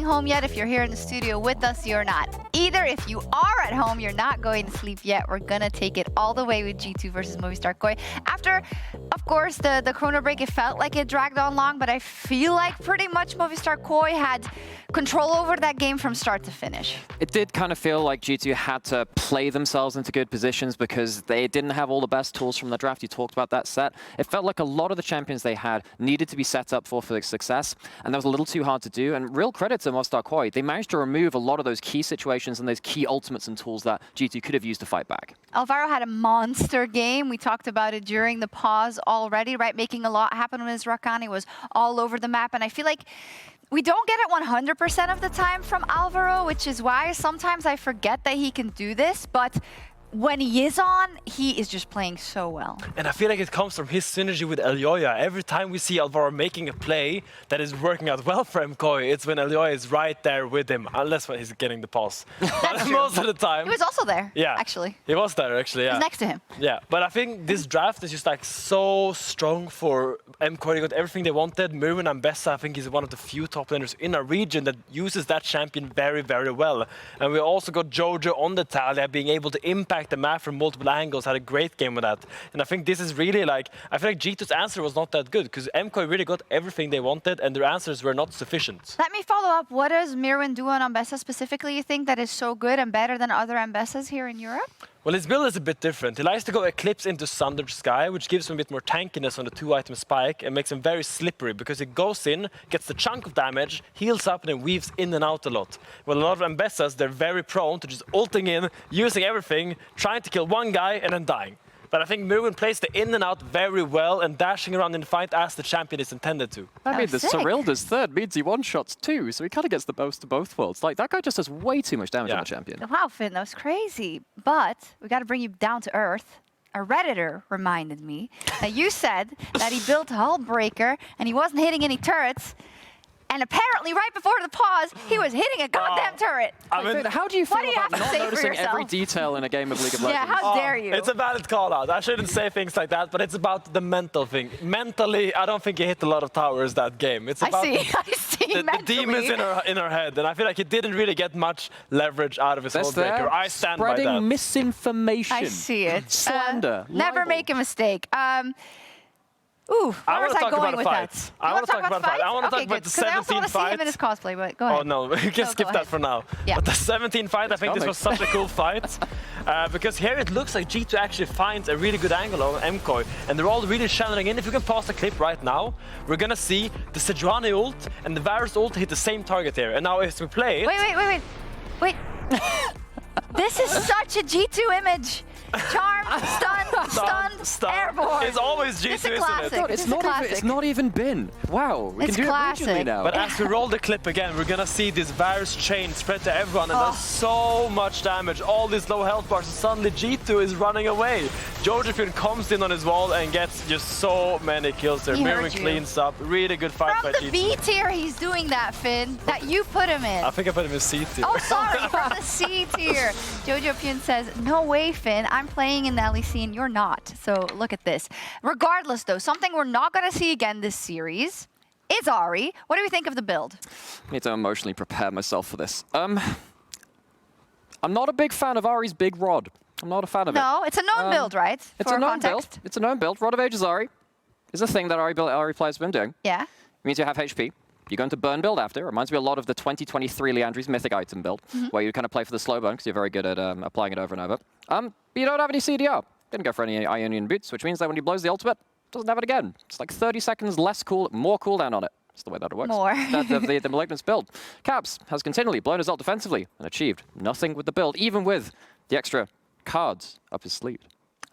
going home yet. If you're here in the studio with us, you're not either. If you are at home, you're not going to sleep yet. We're gonna take it all the way with G2 versus Movistar KOI. After, of course, the chrono break, it felt like it dragged on long, but I feel like pretty much Movistar KOI had control over that game from start to finish. It did kind of feel like G2 had to play themselves into good positions because they didn't have all the best tools from the draft. You talked about that set. It felt like a lot of the champions they had needed to be set up for success, and that was a little too hard to do. And real credit to Movistar KOI. They managed to remove a lot of those key situations and those key ultimates and tools that G2 could have used to fight back. Alvaro had a monster game. We talked about it during the pause already, right? Making a lot happen with his Rakan. He was all over the map, and I feel like we don't get it 100% of the time from Alvaro, which is why sometimes I forget that he can do this, but when he is on, he is just playing so well. And I feel like it comes from his synergy with Elyoya. Every time we see Alvaro making a play that is working out well for MKOI, it's when Elyoya is right there with him, unless when he's getting the pass. But most of the time... He was also there, actually. He was there, actually, yeah. He was next to him. Yeah, but I think this draft is just like so strong for MKOI. They got everything they wanted. Myrwn and Bessa, I think, is one of the few top laners in our region that uses that champion very, very well. And we also got Jojo on the Talia, being able to impact the map from multiple angles, had a great game with that. And I think this is really like, I feel like G2's answer was not that good because MKOI really got everything they wanted and their answers were not sufficient. Let me follow up. What does Myrwn do on Ambessa specifically, you think, that is so good and better than other Ambessas here in Europe? Well, his build is a bit different. He likes to go Eclipse into Sundered Sky, which gives him a bit more tankiness on the 2-item spike and makes him very slippery because he goes in, gets the chunk of damage, heals up, and then weaves in and out a lot. Well, a lot of Ambessas, they're very prone to just ulting in, using everything, trying to kill one guy and then dying. But I think Myrwn plays the in and out very well and dashing around in the fight as the champion is intended to. I mean, the Cyrilda's third means he one-shots too, so he kind of gets the most of both worlds. Like, that guy just does way too much damage on the champion. Wow, Finn, that was crazy. But we got to bring you down to earth. A Redditor reminded me that you said that he built a hull breaker and he wasn't hitting any turrets. And apparently, right before the pause, he was hitting a goddamn turret. I mean, how do you feel about not noticing every detail in a game of League of Legends? Yeah, how dare you? It's a valid call-out. I shouldn't say things like that, but it's about the mental thing. Mentally, I don't think he hit a lot of towers that game. It's about the demons in her head, and I feel like he didn't really get much leverage out of his hull breaker. I stand by that. Spreading misinformation. I see it. Slander. Never make a mistake. Ooh, I where was I going with that? I want to talk about a fight. I want to talk about the 17 fight. I also want to see him in his cosplay, but go ahead. Oh no, we can skip that for now. Yeah. But the 17 fight, I think this was such a cool fight. Because here it looks like G2 actually finds a really good angle on MKOI. And they're all really channeling in. If you can pause the clip right now, we're going to see the Sejuani ult and the Varus ult hit the same target here. And now as we play it... Wait. This is such a G2 image. Charm, stunned, airborne. It's always G2, isn't it? It's not even been. Wow, we can do it regionally now. But as we roll the clip again, we're gonna see this Varus chain spread to everyone and does so much damage. All these low health bars, and suddenly G2 is running away. Jojopyun comes in on his wall and gets just so many kills there. Myrwn cleans up. Really good fight by G2. From the B tier, he's doing that, Finn. That you put him in. I think I put him in C tier. Oh, sorry, from the C tier. Jojopyun says, no way, Finn. I'm playing in the LEC and you're not. So look at this. Regardless, though, something we're not going to see again this series is Ahri. What do we think of the build? I need to emotionally prepare myself for this. I'm not a big fan of Ahri's big rod. I'm not a fan of it. No, it's a known build, right? It's a known build. It's a known build. Rod of Ages Ahri is a thing that Ahri players have been doing. Yeah. It means you have HP. You go into burn build after. It reminds me a lot of the 2023 Leandri's mythic item build, where you kind of play for the slow burn because you're very good at applying it over and over. But you don't have any CDR. Didn't go for any Ionian boots, which means that when he blows the ultimate, doesn't have it again. It's like 30 seconds more cooldown on it. That's the way that it works. More. the Malignance build. Caps has continually blown his ult defensively and achieved nothing with the build, even with the extra cards up his sleeve.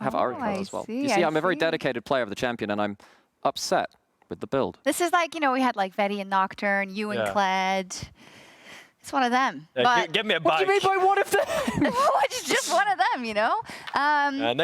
I have Ahri cards as well. You see, I'm a very dedicated player of the champion, and I'm upset with the build. This is like, we had like Vedi and Nocturne, you and Kled. It's one of them. Yeah, give me a bike. What do you mean by one of them? It's just one of them,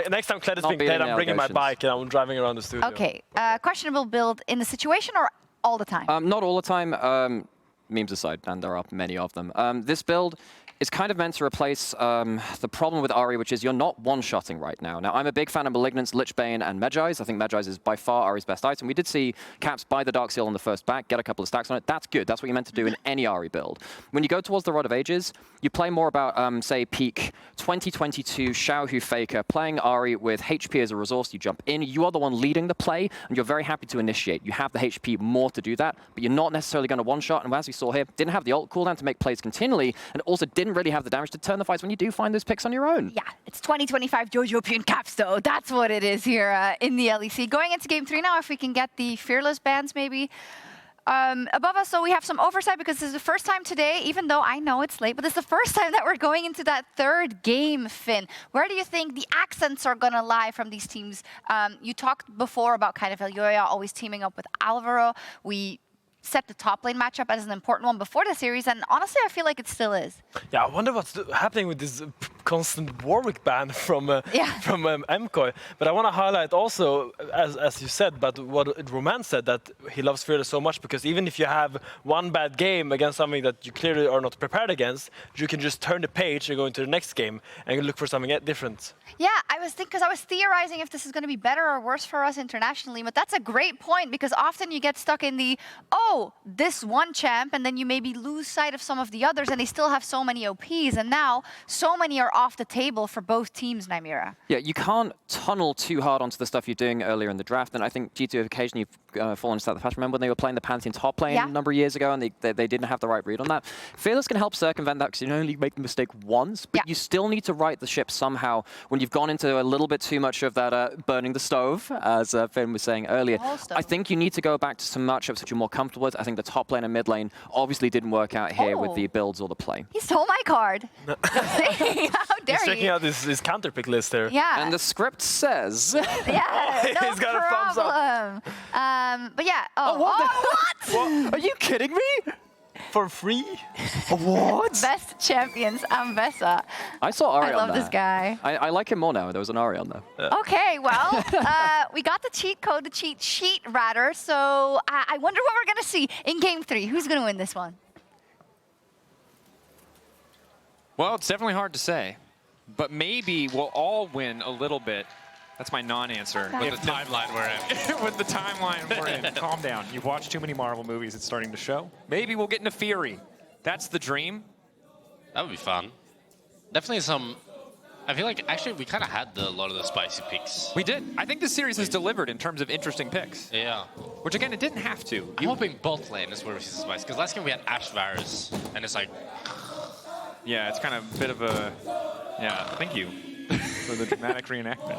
Next time Kled is being played, I'm bringing my bike and I'm driving around the studio. Okay. Questionable build in the situation or all the time? Not all the time. memes aside, and there are many of them. This build is kind of meant to replace the problem with Ahri, which is you're not one-shotting right now. Now, I'm a big fan of Malignance, Lichbane, and Medjai's. I think Medjai's is by far Ahri's best item. We did see Caps buy the Dark Seal on the first back, get a couple of stacks on it. That's good. That's what you're meant to do in any Ahri build. When you go towards the Rod of Ages, you play more about, say, peak 2022 Xiaohu Faker, playing Ahri with HP as a resource. You jump in, you are the one leading the play, and you're very happy to initiate. You have the HP more to do that, but you're not necessarily going to one-shot, and as we saw here, didn't have the ult cooldown to make plays continually, and also didn't really have the damage to turn the fights when you do find those picks on your own. Yeah, it's 2025 Jojopyun Caps, though. That's what it is here in the LEC. Going into Game 3 now, if we can get the Fearless bans maybe above us, so we have some oversight because this is the first time today, even though I know it's late, but this is the first time that we're going into that third game, Finn. Where do you think the accents are going to lie from these teams? You talked before about kind of Elyoya always teaming up with Alvaro. We set the top lane matchup as an important one before the series, and honestly, I feel like it still is. Yeah, I wonder what's happening with this constant Warwick ban from MKOI. But I want to highlight also, as you said, but what Roman said, that he loves Fearless so much because even if you have one bad game against something that you clearly are not prepared against, you can just turn the page and go into the next game and look for something different. Yeah, I was theorizing if this is going to be better or worse for us internationally, but that's a great point because often you get stuck in the, oh, this one champ, and then you maybe lose sight of some of the others, and they still have so many OPs, and now so many are off the table for both teams, Nymaera. Yeah, you can't tunnel too hard onto the stuff you're doing earlier in the draft, and I think G2 have occasionally fallen into that fashion. Remember when they were playing the Pantheon top lane a number of years ago, and they didn't have the right read on that? Fearless can help circumvent that because you only make the mistake once, but you still need to right the ship somehow when you've gone into a little bit too much of that burning the stove, as Finn was saying earlier. I think you need to go back to some matchups that you're more comfortable with. I think the top lane and mid lane obviously didn't work out here with the builds or the play. He stole my card. How dare He's checking out his counter pick list there. Yeah. And the script says... yeah, no He's got problem. a thumbs up. But yeah. What? Are you kidding me? For free? What? Best champions, Ambessa. I saw Ahri I love this guy. I like him more now. There was an Ahri on there. Okay, well, we got the cheat code, the cheat sheet, rather. So I wonder what we're going to see in Game 3. Who's going to win this one? Well, it's definitely hard to say. But maybe we'll all win a little bit. That's my non-answer. Okay. With the timeline we're in. With the timeline we're in. Calm down. You've watched too many Marvel movies. It's starting to show. Maybe we'll get into Fury. That's the dream. That would be fun. Definitely some... I feel like, actually, we kind of had a lot of the spicy picks. We did. I think this series has delivered in terms of interesting picks. Yeah. Which, again, it didn't have to. I'm hoping bot lane is where we see the spice. Because last game we had Ashe Varus, and it's like... Yeah, it's kind of a bit of a... Yeah, thank you for the dramatic reenactment.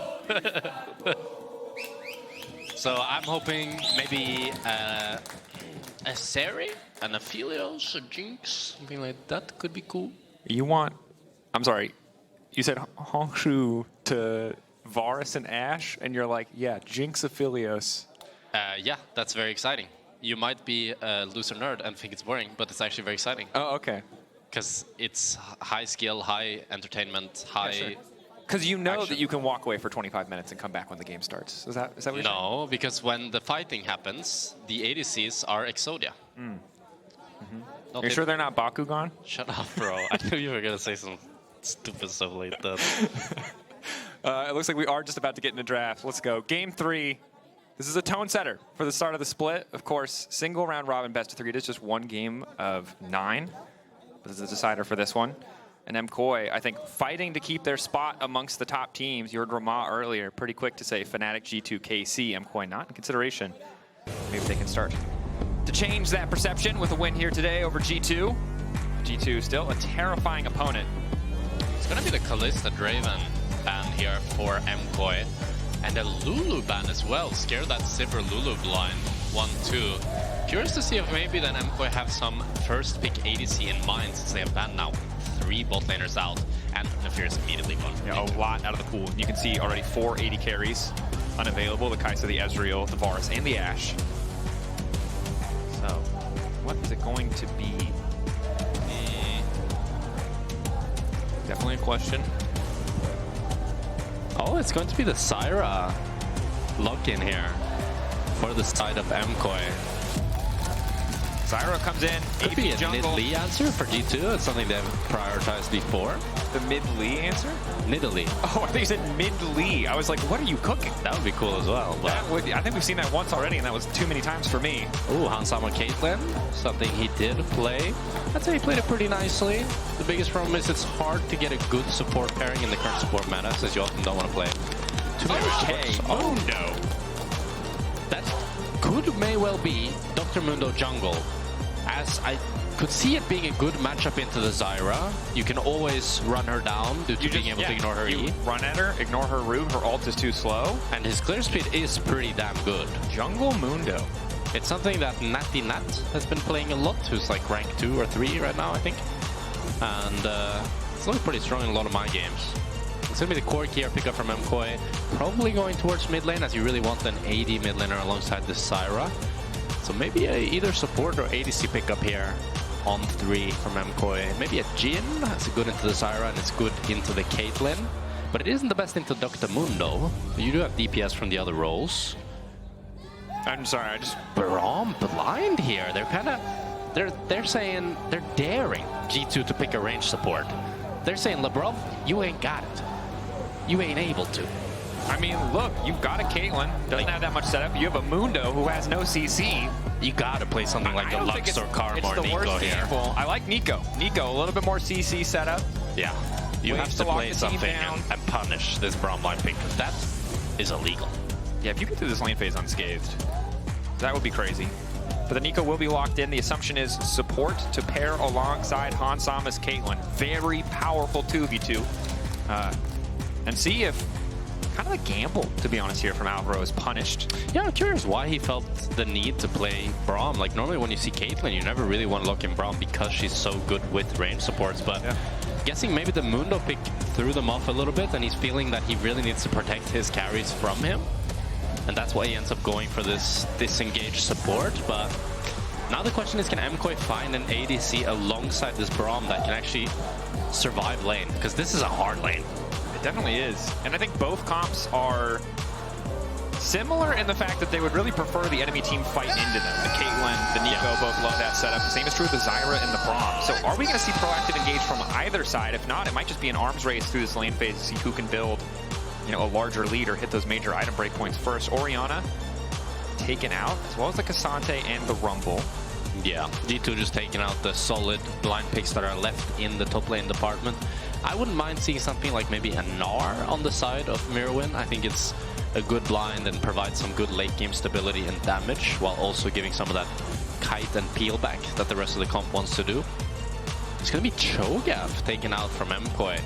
So I'm hoping maybe a Seri, an Aphelios, a Jinx, something like that could be cool. You want... I'm sorry. You said Hongshu to Varus and Ashe, and you're like, yeah, Jinx Aphelios. Yeah, that's very exciting. You might be a loser nerd and think it's boring, but it's actually very exciting. Oh, okay. Because it's high skill, high entertainment, high... Because you know action. that you can walk away for 25 minutes and come back when the game starts. Is that what you're saying? No, because when the fighting happens, the ADCs are Exodia. Are you sure they're not Bakugan? Shut up, bro. I knew you were going to say some stupid stuff like that. It looks like we are just about to get in a draft. Let's go. Game 3. This is a tone setter for the start of the split. Of course, single round robin best of 3. It is just one game of 9. But this is a decider for this one. And MKOI, I think, fighting to keep their spot amongst the top teams. You heard Rama earlier, pretty quick to say Fnatic, G2, KC, MKOI not in consideration. Maybe they can start to change that perception with a win here today over G2. G2 still a terrifying opponent. It's going to be the Kalista Draven ban here for MKOI. And the Lulu ban as well. Scare that Sivir Lulu blind. 1-2. Curious to see if maybe then MKOI have some first pick ADC in mind, since they have banned now 3 bot laners out, and the Fear is immediately gone. Yeah, a lot out of the pool. You can see already 4 AD carries unavailable. The Kai'Sa, the Ezreal, the Varus, and the Ashe. So, what is it going to be? Definitely a question. Oh, it's going to be the Zyra lock-in here for the side of MKOI. Zyra comes in, Could be a jungle. Nidalee answer for G2. It's something they've prioritized before. The mid-Lee answer? Nidalee. Oh, I think you said mid-Lee. I was like, what are you cooking? That would be cool as well. But I think we've seen that once already, and that was too many times for me. ooh, Hansama Caitlyn, something he did play. I'd say he played it pretty nicely. The biggest problem is it's hard to get a good support pairing in the current support meta, since you often don't want to play too many supports. Oh no. That may well be Dr. Mundo jungle, as I could see it being a good matchup into the Zyra. You can always run her down due to being able to ignore her E. Run at her, ignore her root, her ult is too slow. And his clear speed is pretty damn good. Jungle Mundo. It's something that Natty Nat has been playing a lot, who's like rank 2 or 3 right now, I think. And it's looking pretty strong in a lot of my games. It's going to be the Corki here pickup from MKOI. Probably going towards mid lane, as you really want an AD mid laner alongside the Zyra. So maybe either support or ADC pickup here on 3 from MKOI. Maybe a Jhin. It's good into the Zyra and it's good into the Caitlyn. But it isn't the best into Dr. Mundo. You do have DPS from the other roles. I'm sorry, I just... Braum blind here. They're kind of... They're saying... They're daring G2 to pick a range support. They're saying, Labrov, you ain't got it. You ain't able to. I mean, look, you've got a Caitlyn, doesn't have that much setup. You have a Mundo who has no CC. You gotta play something like the Lux or Karma or Neeko here. Example. I like Neeko. Neeko, a little bit more CC setup. Yeah. You have to play something and punish this Braum line pick, because that is illegal. Yeah, if you get through this lane phase unscathed, that would be crazy. But the Neeko will be locked in. The assumption is support to pair alongside Hansama's Caitlyn. Very powerful 2v2. And see if kind of a gamble, to be honest, here from Alvaro is punished. Yeah, I'm curious why he felt the need to play Braum. Like, normally when you see Caitlyn, you never really want to lock in Braum because she's so good with range supports. But guessing maybe the Mundo pick threw them off a little bit, and he's feeling that he really needs to protect his carries from him. And that's why he ends up going for this disengaged support. But now the question is, can MKOI find an ADC alongside this Braum that can actually survive lane? Because this is a hard lane. It definitely is. And I think both comps are similar in the fact that they would really prefer the enemy team fight into them. The Caitlyn, the Neeko both love that setup. The same is true of the Zyra and the Braum. So are we going to see proactive engage from either side? If not, it might just be an arms race through this lane phase to see who can build, you know, a larger lead or hit those major item breakpoints first. Orianna taken out, as well as the Cassante and the Rumble. Yeah, G2 just taking out the solid blind picks that are left in the top lane department. I wouldn't mind seeing something like maybe a Gnar on the side of Myrwn. I think it's a good blind and provides some good late game stability and damage, while also giving some of that kite and peel back that the rest of the comp wants to do. It's going to be Cho'Gath taken out from MKOI.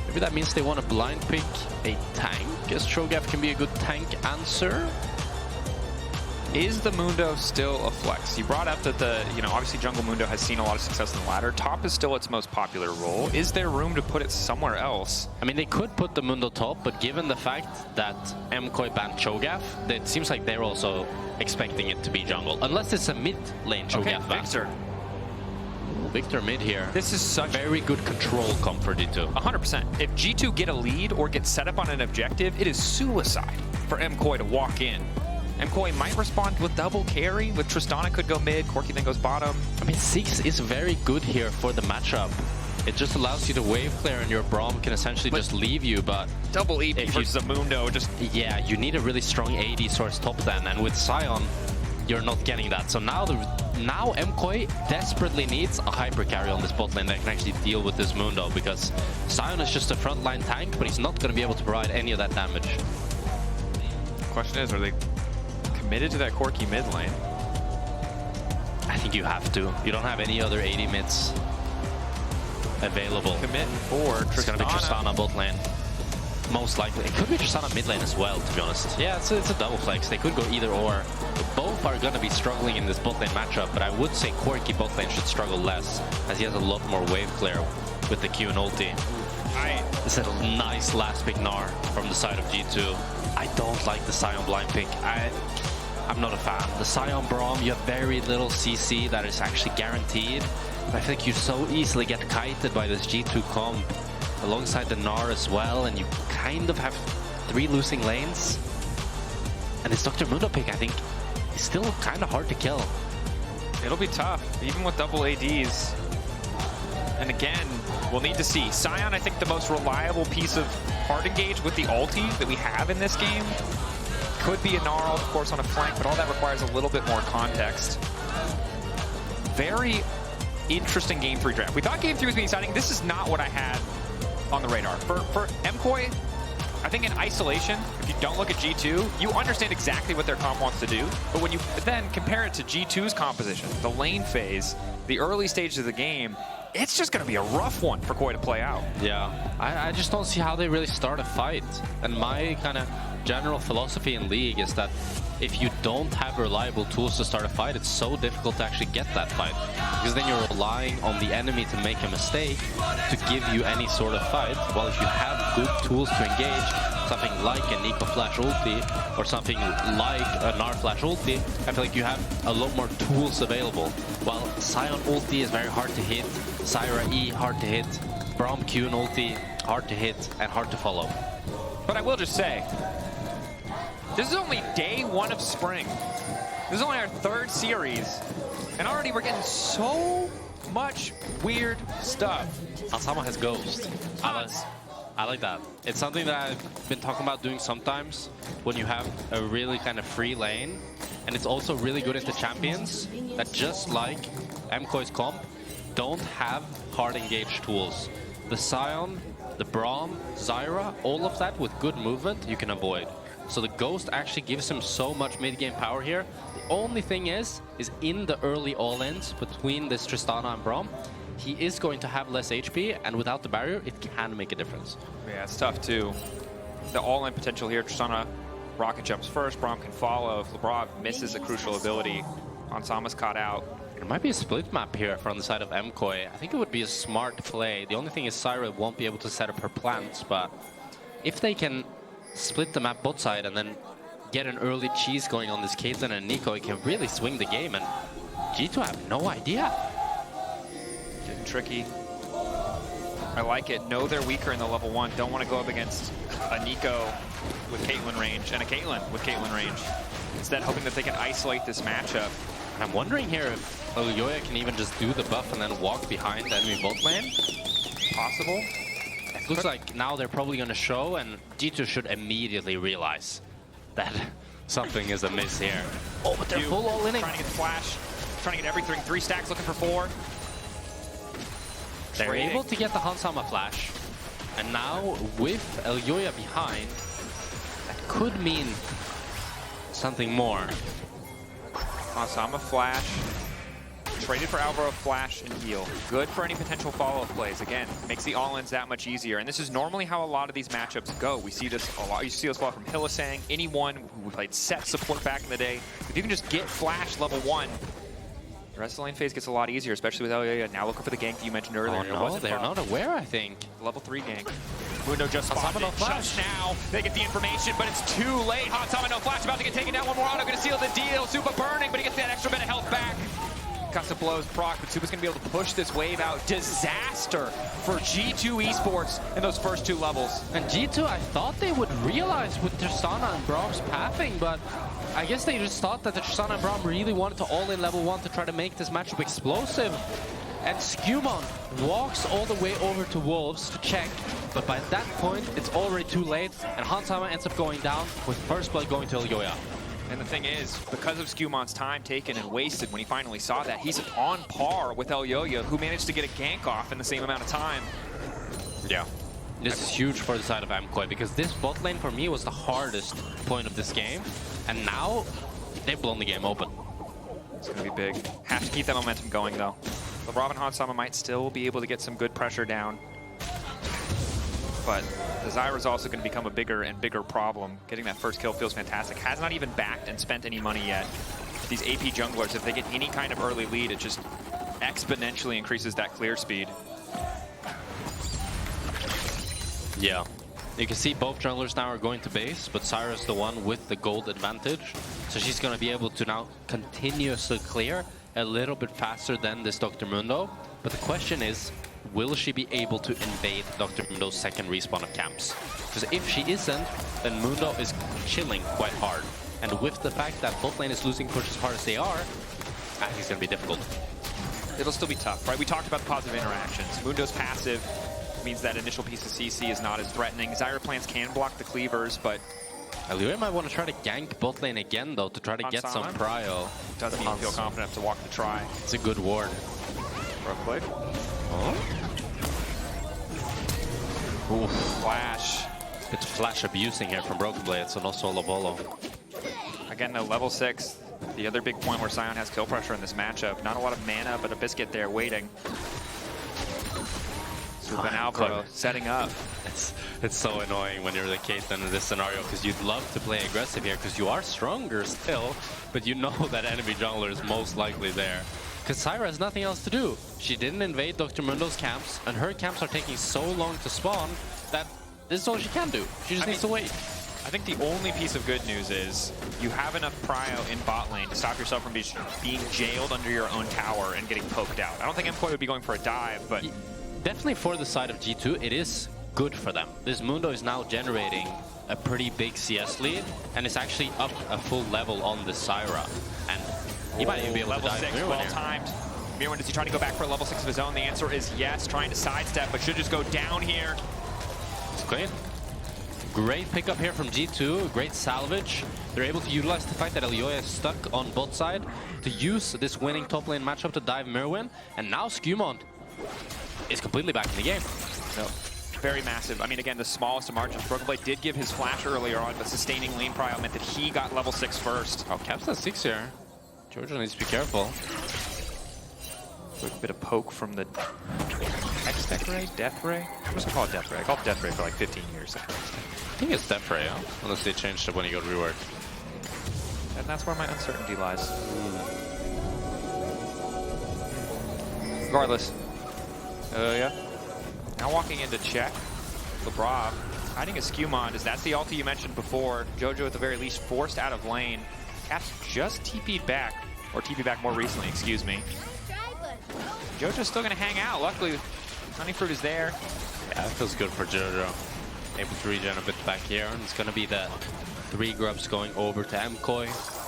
Maybe that means they want to blind pick a tank. Guess Cho'Gath can be a good tank answer. Is the Mundo still a flex? You brought up that the, you know, obviously Jungle Mundo has seen a lot of success in the ladder. Top is still its most popular role. Is there room to put it somewhere else? I mean, they could put the Mundo top, but given the fact that MKOI banned Cho'Gath, it seems like they're also expecting it to be jungle. Unless it's a mid lane Cho'Gath ban. Viktor. Viktor mid here. This is such very good control comp for G2. 100%. If G2 get a lead or get set up on an objective, it is suicide for MKOI to walk in. MKOI might respond with double carry, with Tristana could go mid, Corki then goes bottom. I mean, 6 is very good here for the matchup. It just allows you to wave clear, and your Braum can essentially just leave you, but... Double EP versus a Mundo, just... Yeah, you need a really strong AD source top then, and with Sion, you're not getting that. So now MKOI desperately needs a hyper carry on this bot lane that can actually deal with this Mundo, because Sion is just a frontline tank, but he's not going to be able to provide any of that damage. The question is, are they committed to that Corki mid lane? I think you have to. You don't have any other AD mids available. Commit for Tristana. It's going to be Tristana bot lane. Most likely. It could be Tristana mid lane as well, to be honest. Yeah, it's a double flex. They could go either or. Both are going to be struggling in this bot lane matchup, but I would say Corki bot lane should struggle less, as he has a lot more wave clear with the Q and ulti. This is a nice last pick Gnar from the side of G2. I don't like the Sion blind pick. I'm not a fan. The Sion Braum, you have very little CC that is actually guaranteed. But I think you so easily get kited by this G2 comp alongside the Gnar as well, and you kind of have 3 losing lanes. And this Dr. Mundo pick, I think, is still kind of hard to kill. It'll be tough, even with double ADs. And again, we'll need to see. Sion, I think the most reliable piece of hard engage with the ulti that we have in this game. Could be a Gnar, of course, on a flank, but all that requires a little bit more context. Very interesting Game 3 draft. We thought Game 3 was being exciting. This is not what I had on the radar. For MKOI, I think in isolation, if you don't look at G2, you understand exactly what their comp wants to do. But when you then compare it to G2's composition, the lane phase, the early stages of the game, it's just going to be a rough one for KOI to play out. Yeah, I just don't see how they really start a fight. And my kind of general philosophy in League is that if you don't have reliable tools to start a fight, it's so difficult to actually get that fight. Because then you're relying on the enemy to make a mistake to give you any sort of fight. While if you have good tools to engage, something like a Neeko flash ulti or something like a Gnar flash ulti, I feel like you have a lot more tools available. While Sion ulti is very hard to hit, Zyra E hard to hit, Braum Q ulti hard to hit and hard to follow. But I will just say, this is only day 1 of spring. This is only our 3rd series, and already we're getting so much weird stuff. Hansama has Ghost. I like that. It's something that I've been talking about doing sometimes when you have a really kind of free lane, and it's also really good into champions that, just like MKOI's comp, don't have hard engaged tools. The Sion, the Braum, Zyra, all of that with good movement you can avoid. So the Ghost actually gives him so much mid-game power here. The only thing is in the early all-ins between this Tristana and Braum, he is going to have less HP, and without the barrier, it can make a difference. Yeah, it's tough too. The all-in potential here, Tristana rocket jumps first, Braum can follow. If Labrov misses a crucial ability, Hansama's caught out. There might be a split map here from the side of MKOI. I think it would be a smart play. The only thing is Zyra won't be able to set up her plants, but if they can split the map bot side and then get an early cheese going on this Caitlyn and Neeko, it can really swing the game, and G2 have no idea. Getting tricky. I like it. Know they're weaker in the level 1. Don't want to go up against a Neeko with Caitlyn range and a Caitlyn with Caitlyn range. Instead, hoping that they can isolate this matchup. And I'm wondering here if Elyoya can even just do the buff and then walk behind the enemy bot lane. Possible. It looks like now they're probably going to show, and G2 should immediately realize that something is amiss here. Oh, but they're full all-in. Trying to get the flash, trying to get everything. 3 stacks, looking for 4. They're able to get the Hansama flash. And now, with Elyoya behind, that could mean something more. Hansama flash. Traded for Alvaro flash and heal. Good for any potential follow-up plays. Again, makes the all-ins that much easier. And this is normally how a lot of these matchups go. We see this a lot. You see this a lot from Hylissang. Anyone who played set support back in the day. If you can just get flash level 1, the rest of the lane phase gets a lot easier, especially with Elyoya now looking for the gank that you mentioned earlier. Oh no, they're not aware, I think. Level 3 gank. Mundo just spawned it. Just now, they get the information, but it's too late. Hansama no flash, about to get taken down. One more auto, gonna seal the deal. Supa burning, but he gets that extra bit of health back. Custom blows proc, but Supa's gonna be able to push this wave out. Disaster for G2 Esports in those first 2 levels. And G2, I thought they would realize with Tristana and Braum's pathing, but I guess they just thought that the Tristana and Braum really wanted to all-in level 1 to try to make this matchup explosive. And Skewmond walks all the way over to Wolves to check, but by that point, it's already too late, and Hansama ends up going down with first blood going to Elyoya. And the thing is, because of Skewmond's time taken and wasted when he finally saw that, he's on par with Elyoya, who managed to get a gank off in the same amount of time. Yeah. This is huge for the side of MKOI, because this bot lane for me was the hardest point of this game, and now they've blown the game open. It's going to be big. Have to keep that momentum going, though. Labrov and Hansama might still be able to get some good pressure down. But the Zyra's also going to become a bigger and bigger problem. Getting that first kill feels fantastic. Has not even backed and spent any money yet. These AP junglers, if they get any kind of early lead, it just exponentially increases that clear speed. Yeah. You can see both junglers now are going to base, but Zyra's the one with the gold advantage. So she's going to be able to now continuously clear a little bit faster than this Dr. Mundo. But the question is, will she be able to invade Dr. Mundo's second respawn of camps? Because if she isn't, then Mundo is chilling quite hard. And with the fact that bot lane is losing push as hard as they are, I think it's going to be difficult. It'll still be tough, right? We talked about the positive interactions. Mundo's passive means that initial piece of CC is not as threatening. Zyra plants can block the cleavers, but Elyoya might want to try to gank bot lane again, though, to try to get some prio. Doesn't even feel confident enough to walk the try. It's a good ward. Real quick. Oh. Ooh. Flash. It's flash abusing here from Broken Blade, so no solo bolo. Again, no level 6. The other big point where Sion has kill pressure in this matchup. Not a lot of mana, but a biscuit there waiting. Supa and Alvaro setting up. It's so annoying when you're the Caitlyn in this scenario, because you'd love to play aggressive here, because you are stronger still, but you know that enemy jungler is most likely there. Because Zyra has nothing else to do. She didn't invade Dr. Mundo's camps, and her camps are taking so long to spawn that this is all she can do. She just needs to wait. I think the only piece of good news is you have enough prio in bot lane to stop yourself from being jailed under your own tower and getting poked out. I don't think MKOI would be going for a dive, but definitely for the side of G2, it is good for them. This Mundo is now generating a pretty big CS lead, and it's actually up a full level on the Zyra. And he might even be able to dive level 6, well timed. Myrwn, does he try to go back for a level 6 of his own? The answer is yes, trying to sidestep, but should just go down here. It's clean. Great pickup here from G2, great salvage. They're able to utilize the fact that Elyoya is stuck on bot side to use this winning top lane matchup to dive Myrwn. And now Skewmond is completely back in the game. No. Very massive. I mean, again, the smallest of margins. Broken Blade did give his flash earlier on, but sustaining lane prio meant that he got level 6 first. Oh, Caps at 6 here. Jojo needs to be careful. Quick bit of poke from the X-Death Ray? Death Ray? I'm just gonna call it Death Ray. I called it Death Ray for like 15 years. I think it's Death Ray, huh? Unless they changed it when he got reworked. And that's where my uncertainty lies. Regardless. Yeah. Now walking into check. Labrov hiding a Skewmond, as that's the ulti you mentioned before. Jojo at the very least forced out of lane. Caps just TP'd back, or TP'd back more recently, excuse me. Jojo's still gonna hang out. Luckily, Honeyfruit is there. Yeah, that feels good for Jojo. Able to regen a bit back here, and it's gonna be the 3 grubs going over to MKOI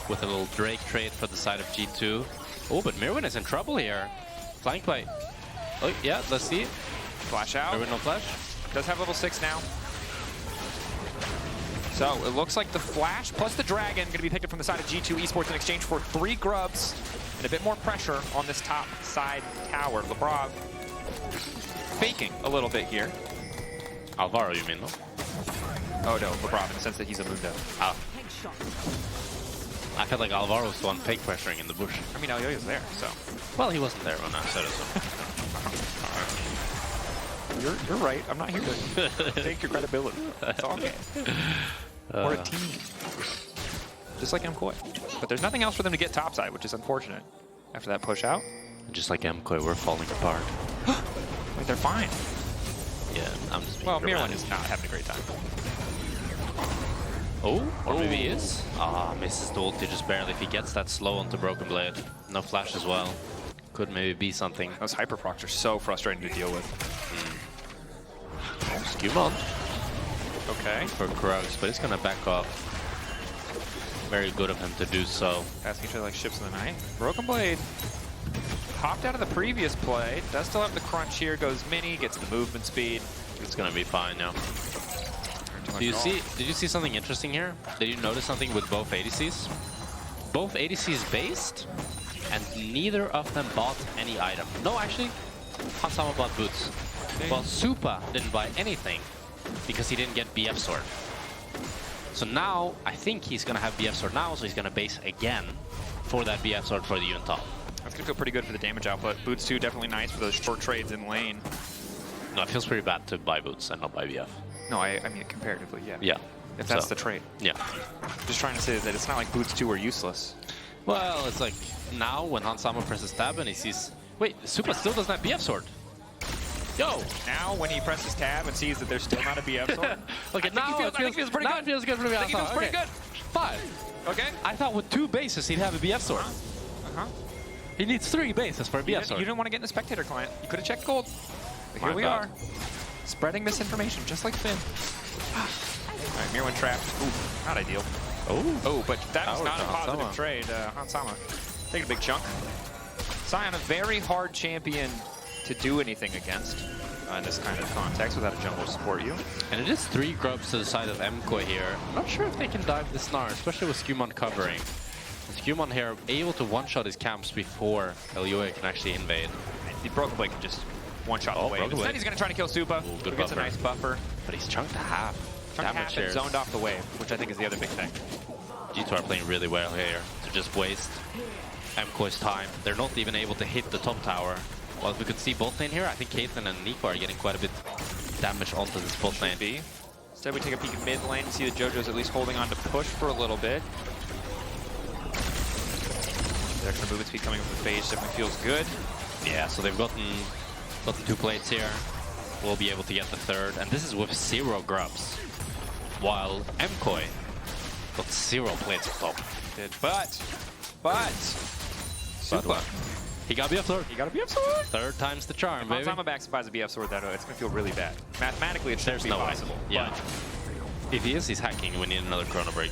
with a little Drake trade for the side of G2. Oh, but Myrwn is in trouble here. Flank by... Oh, yeah, let's see. Flash out. Myrwn no flash. Does have level 6 now. So it looks like the flash plus the dragon going to be picked up from the side of G2 Esports in exchange for 3 grubs and a bit more pressure on this top side tower. Labrov faking a little bit here. Alvaro, you mean, no? Oh no, Labrov in the sense that he's a Mundo. Ah. I felt like Alvaro's the one fake pressuring in the bush. I mean, Elyoya's there, so. Well, he wasn't there when I said it, so. You're right. I'm not here to take your credibility. It's all okay. We're a team. Just like MKOI. But there's nothing else for them to get topside, which is unfortunate. After that push out. Just like MKOI, we're falling apart. Wait, they're fine. Yeah, I'm just being Well, dramatic. Myrwn is not having a great time. Oh, or maybe he is. Ah, misses the ulti just barely. If he gets that slow onto Broken Blade. No flash as well. Could maybe be something. Those hyper procs are so frustrating to deal with. Skewmond. Okay. For Krugs, but he's gonna back off. Very good of him to do so. Passing each other like ships in the night. Broken Blade popped out of the previous play. Does still have the crunch here. Goes mini, gets the movement speed. It's gonna be fine now. Did you see something interesting here? Did you notice something with both ADCs? Both ADCs based, and neither of them bought any item. No, actually, Hansama bought boots. Well, Supa didn't buy anything because he didn't get BF sword. So now, I think he's gonna have BF sword now, so he's gonna base again for that BF sword for the Yun top. That's gonna feel pretty good for the damage output. Boots too, definitely nice for those short trades in lane. No, it feels pretty bad to buy boots and not buy BF. No, I mean comparatively, yeah. Yeah. If that's the trade. Yeah. Just trying to say that it's not like Boots 2 are useless. Well, it's like now when Hansama presses tab and he sees... Wait, Supa still doesn't have BF sword. Yo! Now when he presses tab and sees that there's still not a BF sword. Okay, I think it feels pretty good. It feels good for me. I think it feels pretty good. 5. Okay. I thought with 2 bases he'd have a BF sword. He needs 3 bases for a BF sword. You didn't want to get in the spectator client. You could have checked gold. But here we are. Spreading misinformation, just like Finn. Alright, Myrwn trapped. Ooh, not ideal. Oh, but that was not a positive trade, Hansama. Taking a big chunk. Sion, a very hard champion to do anything against in this kind of context without a jungle to support you. And it is 3 grubs to the side of MKOI here. I'm not sure if they can dive this Gnar, especially with Skewmond covering. Skewmond here able to one-shot his camps before Elyoya can actually invade. The Broken Blade can just one-shot the wave. Instead he's going to try to kill Supa, who gets a nice buffer. But he's chunked to half. Damage and zoned off the wave, which I think is the other big thing. G2 are playing really well here to just waste MKOI's time. They're not even able to hit the top tower. Well, if we could see bot lane here, I think Caitlyn and Neeko are getting quite a bit damage onto this bot lane. Instead we take a peek at mid lane, see the Jojo's at least holding on to push for a little bit. The extra movement speed coming from the phase definitely feels good. Yeah, so they've gotten 2 plates here. We'll be able to get the 3rd, and this is with 0 grubs. While MKOI got 0 plates on top. But Supa. He got BF sword. He got a BF sword. 3rd time's the charm, baby. If I'm back buys a BF sword, though, it's going to feel really bad. Mathematically, it shouldn't be possible. Yeah. If he is, he's hacking. We need another Chrono Break.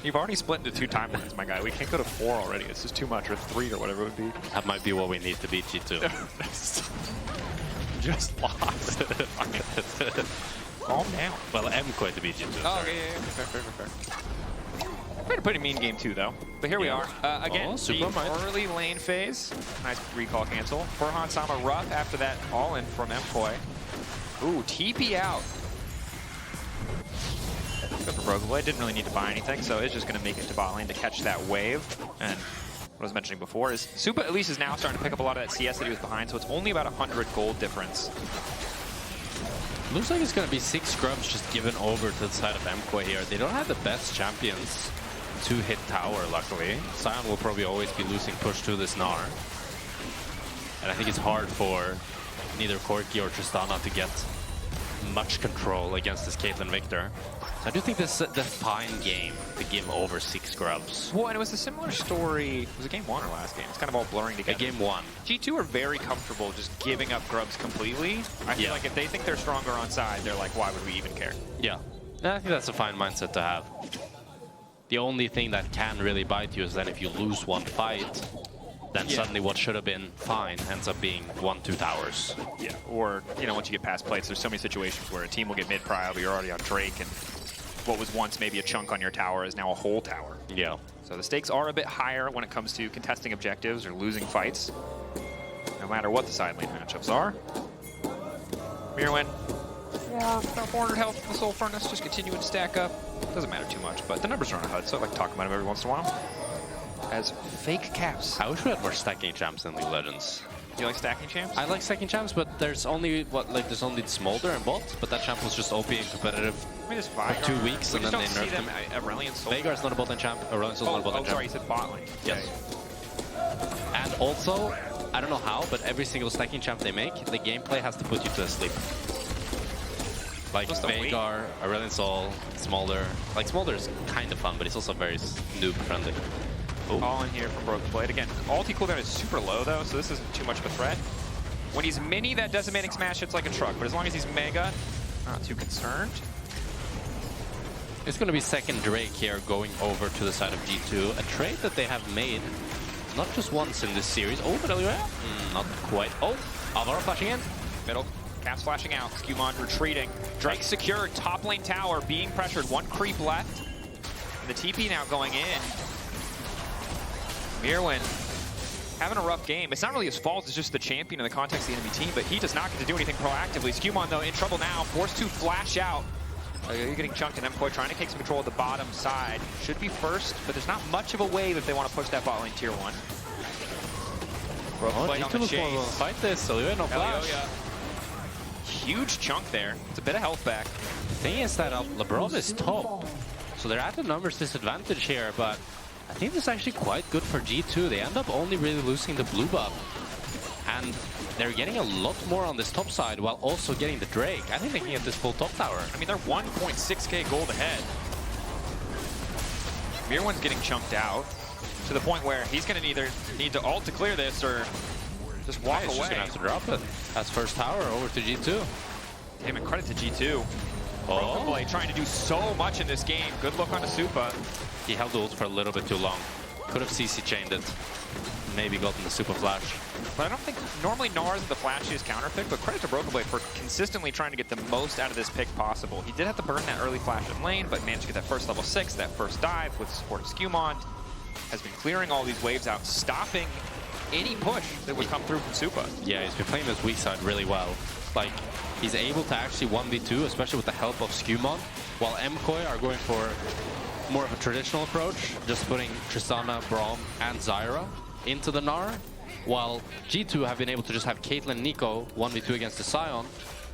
You've already split into 2 timelines, my guy. We can't go to 4 already. It's just too much, or 3 or whatever it would be. That might be what we need to beat G2. Just lost. Calm down. Well, MKOI to beat G2. Oh, yeah. Fair. We had a pretty mean game too, though. But here we are. Again, the early lane phase. Nice recall cancel. Furhan Sama rough after that all-in from MKOI. Ooh, TP out. Good for Broken Blade. Didn't really need to buy anything, so it's just going to make it to bot lane to catch that wave. And what I was mentioning before is Supa at least is now starting to pick up a lot of that CS that he was behind, so it's only about 100 gold difference. Looks like it's going to be 6 scrubs just given over to the side of MKOI here. They don't have the best champions to hit tower, luckily. Sion will probably always be losing push to this Gnar. And I think it's hard for neither Corki or Tristana to get much control against this Caitlyn Viktor. So I do think this is the fine game to give over 6 scrubs. Well, and it was a similar story. Was it game 1 or last game? It's kind of all blurring together. Game 1. G2 are very comfortable just giving up grubs completely. I feel like if they think they're stronger on side, they're like, why would we even care? Yeah. And I think that's a fine mindset to have. The only thing that can really bite you is that if you lose one fight, then suddenly what should have been fine ends up being 1-2 towers. Yeah, or, you know, once you get past plates, there's so many situations where a team will get mid-prio, but you're already on Drake, and what was once maybe a chunk on your tower is now a whole tower. Yeah. So the stakes are a bit higher when it comes to contesting objectives or losing fights, no matter what the side lane matchups are. Myrwn. Yeah, about 400 health from the Soul Furnace, just continuing to stack up. Doesn't matter too much, but the numbers are on a HUD, so I like to talk about them every once in a while. As fake caps. I wish we had more stacking champs in League of Legends. Do you like stacking champs? I like stacking champs, but there's only there's only Smolder and Bot, but that champ was just OP and competitive I mean, for 2 weeks, and then they nerfed him. Aurelion Soul. Veigar's not a bot lane champ. Aurelion Soul's not a bot lane champ. Sorry, you said bot lane. Yes. And also, I don't know how, but every single stacking champ they make, the gameplay has to put you to sleep. Like Veigar, Aurelion Soul, Smolder. Like Smolder is kind of fun, but it's also very noob friendly. Ooh. All in here from Broken Blade. Again, ulti cooldown is super low though, so this isn't too much of a threat. When he's mini, that decimating smash hits like a truck, but as long as he's mega, not too concerned. It's going to be second Drake here going over to the side of G2. A trade that they have made not just once in this series. Oh, but Elyoya? Not quite. Oh, Alvaro flashing in. Middle. Caps flashing out. Skewmond retreating. Drake secured. Top lane tower being pressured. 1 creep left. And the TP now going in. Myrwn having a rough game. It's not really his fault. It's just the champion in the context of the enemy team, but he does not get to do anything proactively. Skewmond, though, in trouble now. Forced to flash out. You're getting chunked, and MKOI trying to take some control of the bottom side. Should be first, but there's not much of a wave if they want to push that bot lane tier 1. Play on the chase. Fight this, Elyoya no flash. Huge chunk there. It's a bit of health back. The thing is that Labrov is top, so they're at the numbers disadvantage here, but I think this is actually quite good for G2. They end up only really losing the blue buff, and they're getting a lot more on this top side while also getting the Drake. I think they can get this full top tower. I mean, they're 1.6k gold ahead. Myrwn's getting chunked out to the point where he's going to either need to ult to clear this or just walk away. He's just going to have to drop it. That's first tower over to G2. Damn it, credit to G2. Broken Blade trying to do so much in this game. Good look on the Supa. He held the ult for a little bit too long. Could have CC chained it. Maybe gotten the super flash. But I don't think normally Gnar is the flashiest counter pick, but credit to Broken Blade for consistently trying to get the most out of this pick possible. He did have to burn that early flash in lane, but managed to get that first level 6, that first dive with support of Skewmond. Has been clearing all these waves out, stopping any push that would come through from Supa. Yeah, he's been playing this weak side really well. Like, he's able to actually 1v2, especially with the help of Skewmond, while MKOI are going for more of a traditional approach, just putting Tristana, Braum, and Zyra into the Gnar, while G2 have been able to just have Caitlyn, Neeko 1v2 against the Sion,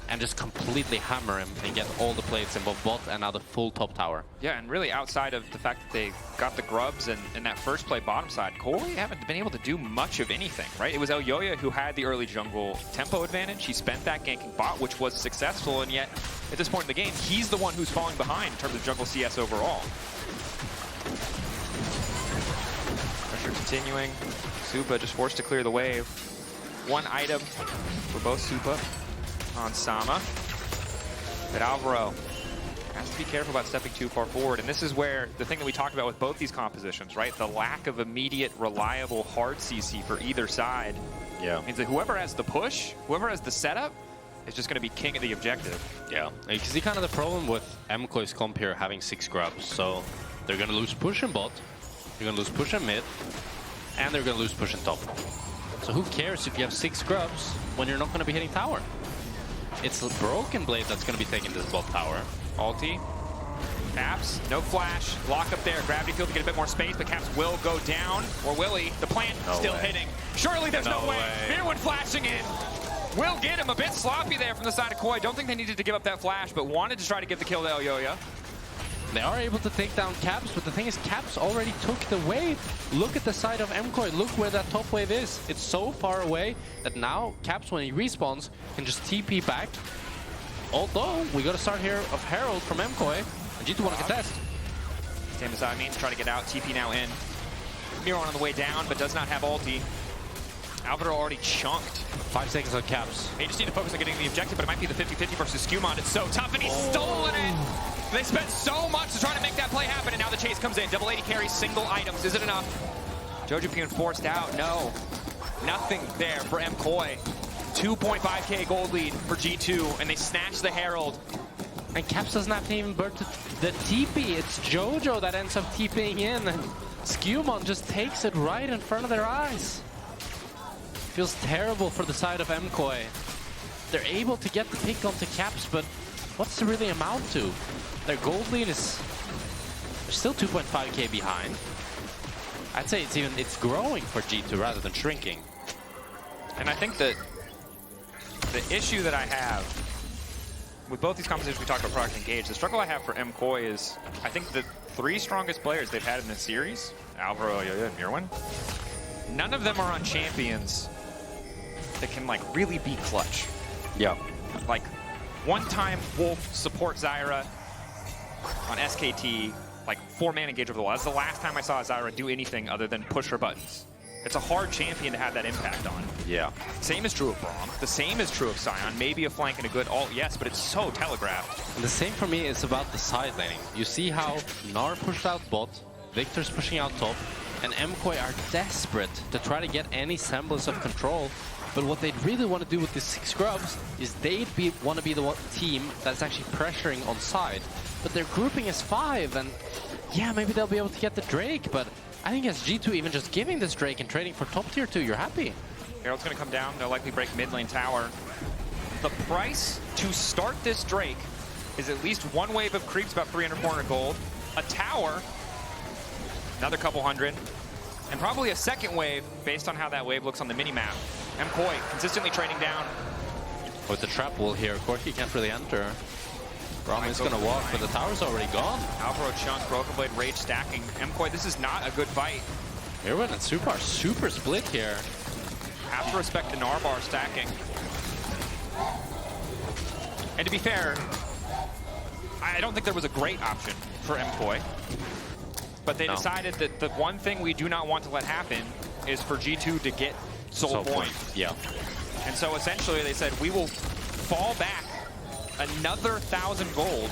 and just completely hammer him and get all the plates in both bot and now the full top tower. Yeah, and really outside of the fact that they got the grubs and that first play bottom side, KOI haven't been able to do much of anything, right? It was Elyoya who had the early jungle tempo advantage. He spent that ganking bot, which was successful, and yet at this point in the game, he's the one who's falling behind in terms of jungle CS overall. Pressure continuing. Supa just forced to clear the wave. One item for both Supa on Sama. But Alvaro has to be careful about stepping too far forward. And this is where the thing that we talked about with both these compositions, right? The lack of immediate, reliable, hard CC for either side. Yeah. Means that whoever has the push, whoever has the setup, is just going to be king of the objective. Yeah. You can see kind of the problem with MKOI's comp here having 6 grubs. So they're going to lose push in bot, they're going to lose push in mid, and they're going to lose push in top. So who cares if you have 6 grubs when you're not going to be hitting tower? It's Broken Blade that's going to be taking this bot tower. Ulti. Caps, no flash. Lock up there. Gravity field to get a bit more space, but Caps will go down. Or will he? The plant still hitting. Surely there's no way. Myrwn flashing in. Will get him a bit sloppy there from the side of KOI. Don't think they needed to give up that flash, but wanted to try to get the kill to Elyoya. They are able to take down Caps, but the thing is Caps already took the wave. Look at the side of MKOI. Look where that top wave is. It's so far away that now Caps, when he respawns, can just TP back. Although, we got a start here of Herald from MKOI, and G2 want to contest. Same as I mean, try to get out. TP now in. Myrwn on the way down, but does not have ulti. Alvaro already chunked. 5 seconds on Caps. They just need to focus on getting the objective, but it might be the 50-50 versus Skewmond. It's so tough, and he's stolen it! They spent so much to try to make that play happen, and now the chase comes in. Double 80 carries, single items. Is it enough? Jojopyun forced out. No. Nothing there for MKOI. 2.5k gold lead for G2, and they snatch the Herald. And Caps doesn't have to even burn the TP. It's Jojo that ends up TPing in, and Skewmond just takes it right in front of their eyes. Feels terrible for the side of MKOI. They're able to get the pick onto Caps, but what's it really amount to? Their gold lead is... they're still 2.5k behind. I'd say it's growing for G2 rather than shrinking. And I think that the issue that I have with both these compositions we talked about, Product Engage, the struggle I have for MKOI is I think the 3 strongest players they've had in this series, Alvaro, Elyoya, and Myrwn, none of them are on champions that can like really be clutch. Yeah. Like one time Wolf support Zyra on SKT, like 4-man engage over the wall. That's the last time I saw Zyra do anything other than push her buttons. It's a hard champion to have that impact on. Yeah. Same is true of Braum. The same is true of Sion. Maybe a flank and a good ult, yes, but it's so telegraphed. And the same for me is about the side laning. You see how Gnar pushed out bot, Viktor's pushing out top, and MKOI are desperate to try to get any semblance of control. But what they'd really want to do with these 6 scrubs is they'd want to be the team that's actually pressuring on side. But their grouping is 5, and yeah, maybe they'll be able to get the Drake, but I think as G2 even just giving this Drake and trading for top tier 2, you're happy. Herald's going to come down. They'll likely break mid lane tower. The price to start this Drake is at least 1 wave of creeps, about 300, 400 gold. A tower, another couple hundred. And probably a second wave based on how that wave looks on the mini-map. MKOI consistently trading down. With the trap wall here, Corki can't really enter. Braum is going to walk, but the tower's already gone. Alvaro chunk, Broken Blade, Rage stacking. MKOI, this is not a good fight. Myrwn and Supa are super split here. Have to respect the Gnar bar stacking. And to be fair, I don't think there was a great option for MKOI. But they decided that the one thing we do not want to let happen is for G2 to get soul point. Yeah. And so essentially they said, we will fall back another 1,000 gold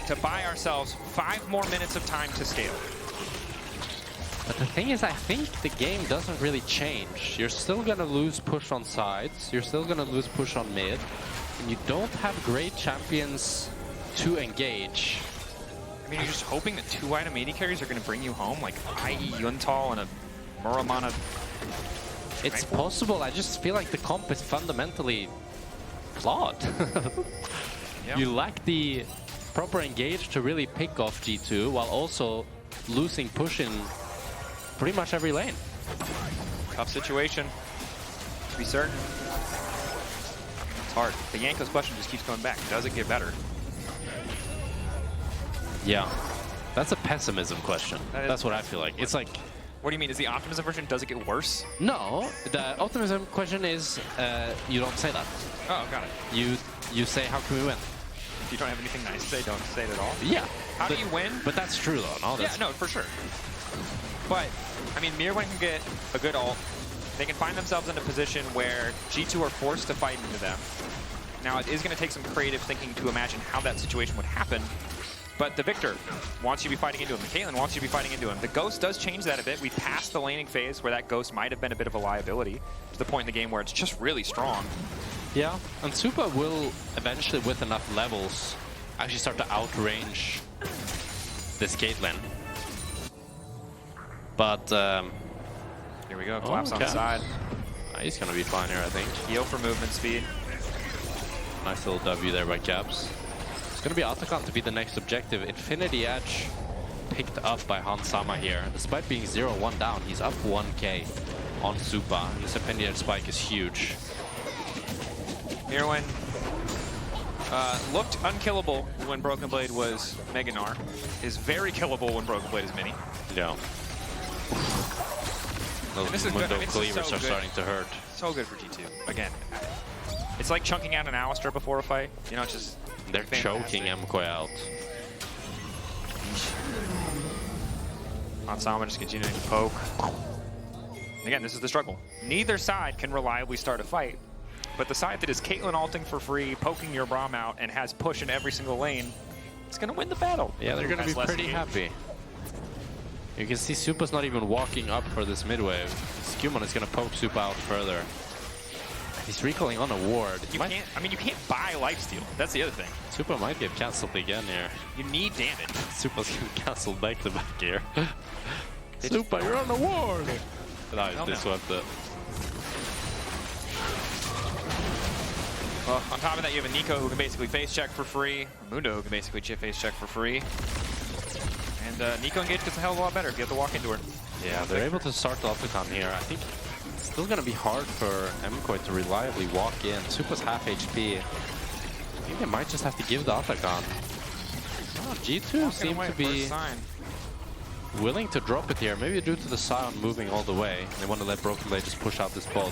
to buy ourselves 5 more minutes of time to scale. But the thing is, I think the game doesn't really change. You're still gonna lose push on sides, you're still gonna lose push on mid, and you don't have great champions to engage. I mean, you're just hoping that 2-item AD carries are going to bring you home, like i.e. Yuntal and a Myrwn on a... It's possible, I just feel like the comp is fundamentally flawed. Yeah. You lack the proper engage to really pick off G2 while also losing push in pretty much every lane. Tough situation, to be certain. It's hard. The Yanko's question just keeps coming back. Does it get better? Yeah, that's a pessimism question. That's what I feel like. It's like... What do you mean? Is the optimism version, does it get worse? No, the optimism question is you don't say that. Oh, got it. You say, how can we win? If you don't have anything nice to say, don't say it at all? Yeah. How do you win? But that's true though, no? Yeah, no, for sure. But, I mean, Myrwn can get a good ult. They can find themselves in a position where G2 are forced to fight into them. Now, it is going to take some creative thinking to imagine how that situation would happen. But the Viktor wants you to be fighting into him. The Caitlyn wants you to be fighting into him. The Ghost does change that a bit. We passed the laning phase where that Ghost might have been a bit of a liability to the point in the game where it's just really strong. Yeah, and Supa will eventually, with enough levels, actually start to outrange this Caitlyn. But, here we go, collapse on the side. He's gonna be fine here, I think. Heal for movement speed. Nice little W there by Caps. It's gonna be Atakan to be the next objective. Infinity Edge picked up by Hansama here. Despite being 0-1 down, he's up 1k on Supa. And this Infinity Edge spike is huge. Myrwn looked unkillable when Broken Blade was Mega Gnar. Is very killable when Broken Blade is Mini. Yeah. Those Mundo cleavers are starting to hurt. So good for G2. Again, it's like chunking out an Alistair before a fight. You know, it's just... They're choking MKOI out. Hansama just continuing to poke. Again, this is the struggle. Neither side can reliably start a fight, but the side that is Caitlyn ulting for free, poking your Braum out, and has push in every single lane, is going to win the battle. Yeah, they're going to be pretty happy. You can see Supa's not even walking up for this mid wave. Skewmond is going to poke Supa out further. He's recalling on a ward. You can't buy lifesteal. That's the other thing. Supa might get cancelled again here. You need damage. Supa's getting cancelled back to back here. Supa, you're on a ward! No, this swept it. Well, on top of that, you have a Neeko who can basically face check for free. Mundo who can basically face check for free. And Neeko engage gets a hell of a lot better if you have to walk into her. Yeah, they're able to start the Autocon here. I think it's still going to be hard for MKOI to reliably walk in. Supa's half HP. I think they might just have to give the Autocon. Oh, G2 seem to be willing to drop it here. Maybe due to the Sion moving all the way. They want to let Broken Blade just push out this bot.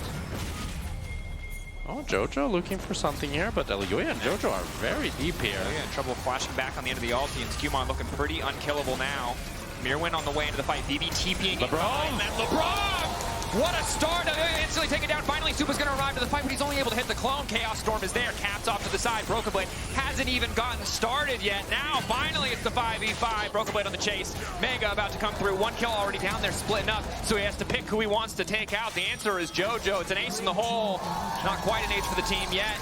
Oh, Jojo looking for something here, but Elyoya and Jojo are very deep here. Yeah, trouble flashing back on the end of the ulti, and Skewmond looking pretty unkillable now. Myrwn on the way into the fight. BB TPing in behind that. Labrov! What a start! Instantly taken down. Finally, Supa's going to arrive to the fight, but he's only able to hit the clone. Chaos Storm is there. Caps off to the side. Broken Blade hasn't even gotten started yet. Now, finally, it's the 5v5. Broken Blade on the chase. Mega about to come through. One kill already down there, splitting up. So he has to pick who he wants to take out. The answer is Jojo. It's an ace in the hole. Not quite an ace for the team yet.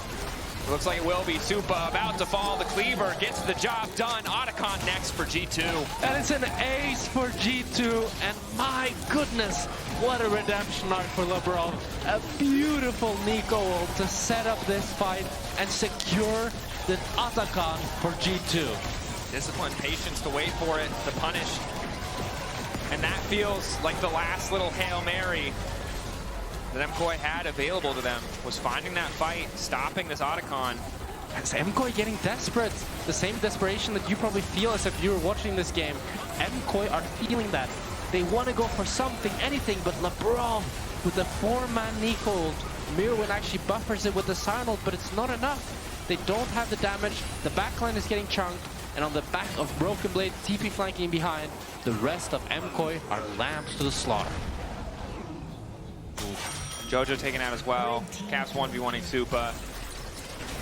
Looks like it will be. Supa about to fall. The cleaver gets the job done. Otacon next for G2. And it's an ace for G2. And my goodness, what a redemption arc for Labrov. A beautiful Neeko ult to set up this fight and secure the Otacon for G2. Discipline, patience to wait for it, to punish. And that feels like the last little Hail Mary that MKOI had available to them, was finding that fight, stopping this Otacon. It's MKOI getting desperate. The same desperation that you probably feel as if you were watching this game. MKOI are feeling that. They want to go for something, anything, but Labrov with the 4-man Neeko ult. Myrwn actually buffers it with the Sion ult, but it's not enough. They don't have the damage. The backline is getting chunked, and on the back of Broken Blade, TP flanking behind, the rest of MKOI are lambs to the slaughter. Jojo taken out as well. Caps 1v1ing Supa.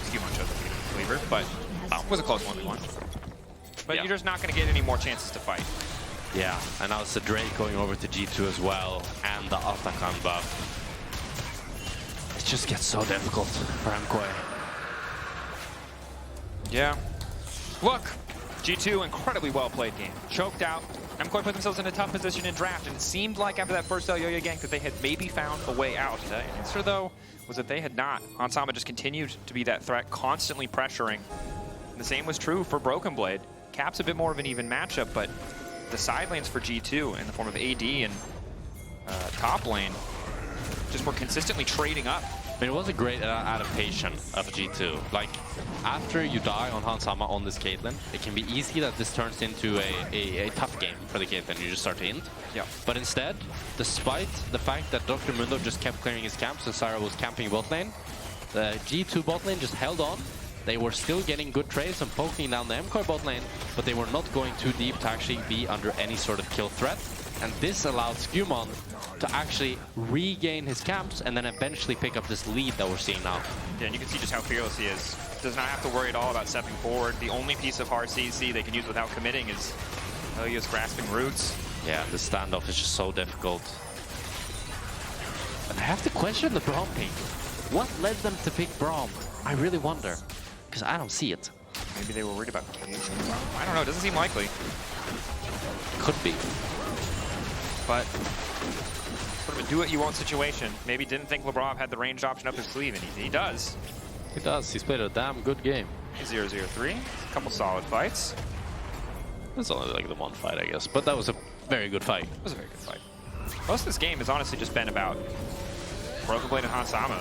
Skewmond chose to get the cleaver, but it was a close 1v1. But you're just not going to get any more chances to fight. Yeah, and now it's the Drake going over to G2 as well, and the Atakan buff. It just gets so difficult for MKOI. Yeah. Look, G2, incredibly well-played game. Choked out. MKOI put themselves in a tough position in draft, and it seemed like after that first Elyoya gank that they had maybe found a way out. The answer, though, was that they had not. Hansama just continued to be that threat, constantly pressuring. And the same was true for Broken Blade. Cap's a bit more of an even matchup, but the side lanes for G2 in the form of AD and top lane just were consistently trading up. I mean, it was a great adaptation of G2. Like, after you die on Hansama on this Caitlyn, it can be easy that this turns into a tough game for the Caitlyn. You just start to int. Yeah. But instead, despite the fact that Dr. Mundo just kept clearing his camps and Zyra was camping bot lane, the G2 bot lane just held on. They were still getting good trades and poking down the MKOI bot lane, but they were not going too deep to actually be under any sort of kill threat. And this allowed Skewmond to actually regain his camps and then eventually pick up this lead that we're seeing now. Yeah, and you can see just how fearless he is. Does not have to worry at all about stepping forward. The only piece of hard CC they can use without committing is Elyoya's grasping roots. Yeah, the standoff is just so difficult. And I have to question the Braum pick. What led them to pick Braum? I really wonder, because I don't see it. Maybe they were worried about Caitlyn. I don't know, it doesn't seem likely. Could be. But sort of a do-what-you-want situation. Maybe didn't think Labrov had the ranged option up his sleeve, and he does. He does. He's played a damn good game. 0-0-3, a couple solid fights. It's only like the one fight, I guess, but that was a very good fight. It was a very good fight. Most of this game has honestly just been about Broken Blade and Hansama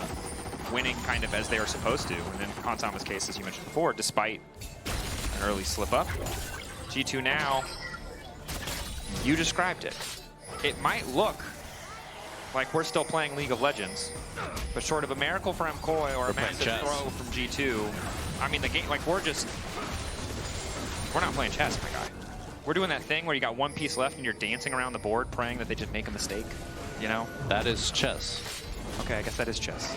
winning kind of as they are supposed to. And in Hansama's case, as you mentioned before, despite an early slip-up. G2 now, you described it. It might look like we're still playing League of Legends, but short of a miracle for MKOI or a massive throw from G2, I mean, the game, like, we're not playing chess, my guy. We're doing that thing where you got one piece left and you're dancing around the board praying that they just make a mistake, you know? That is chess. Okay, I guess that is chess.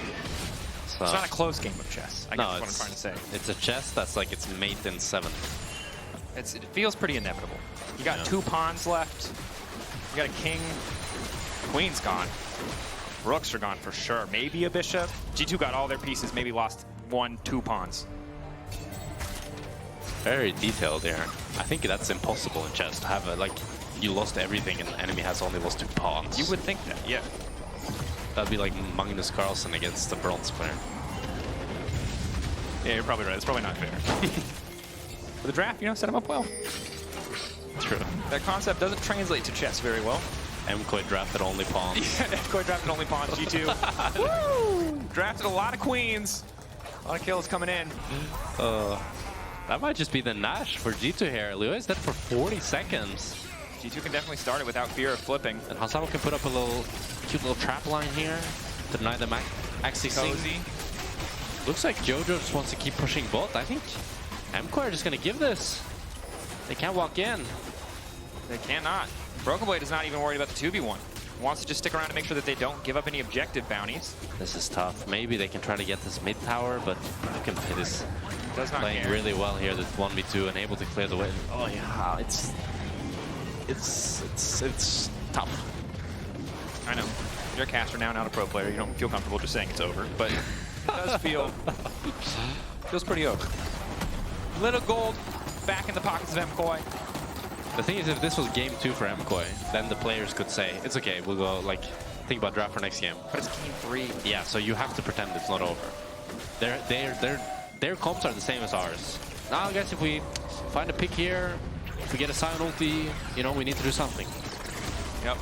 So It's not a close game of chess, I guess is what I'm trying to say. It's a chess that's like its mate in 7. It feels pretty inevitable. You got 2 pawns left. You got a king. Queen's gone. Rooks are gone for sure. Maybe a bishop. G2 got all their pieces, maybe lost 1-2 pawns. Very detailed there. I think that's impossible in chess to have a, like, you lost everything and the enemy has only lost 2 pawns. You would think that, yeah. That'd be like Magnus Carlsen against the bronze player. Yeah, you're probably right. It's probably not fair. For the draft, you know, set him up well. True. That concept doesn't translate to chess very well. MKOI drafted only pawns. Yeah, MKOI drafted only pawns, G2. Woo! Drafted a lot of queens. A lot of kills coming in. That might just be the Nash for G2 here. Elyoya's dead for 40 seconds. G2 can definitely start it without fear of flipping. And Hansama can put up a cute little trap line here to deny them actually Cozy. Looks like Jojo just wants to keep pushing bot. I think MKOI are just going to give this. They can't walk in. They cannot. Broken Blade is not even worried about the 2v1. Wants to just stick around to make sure that they don't give up any objective bounties. This is tough. Maybe they can try to get this mid tower, but Broken Blade is playing care. really well here. This 1v2 and able to clear the way. Oh yeah, it's tough. I know. You're a caster now, not a pro player. You don't feel comfortable just saying it's over, but it does feels pretty over. Little gold back in the pockets of MKOI. The thing is, if this was game 2 for MKOI, then the players could say, it's okay, we'll go, like, think about draft for next game. But it's game 3. Yeah, so you have to pretend it's not over. Their comps are the same as ours. Now, I guess if we find a pick here, if we get a Sion ulti, you know, we need to do something. Yep.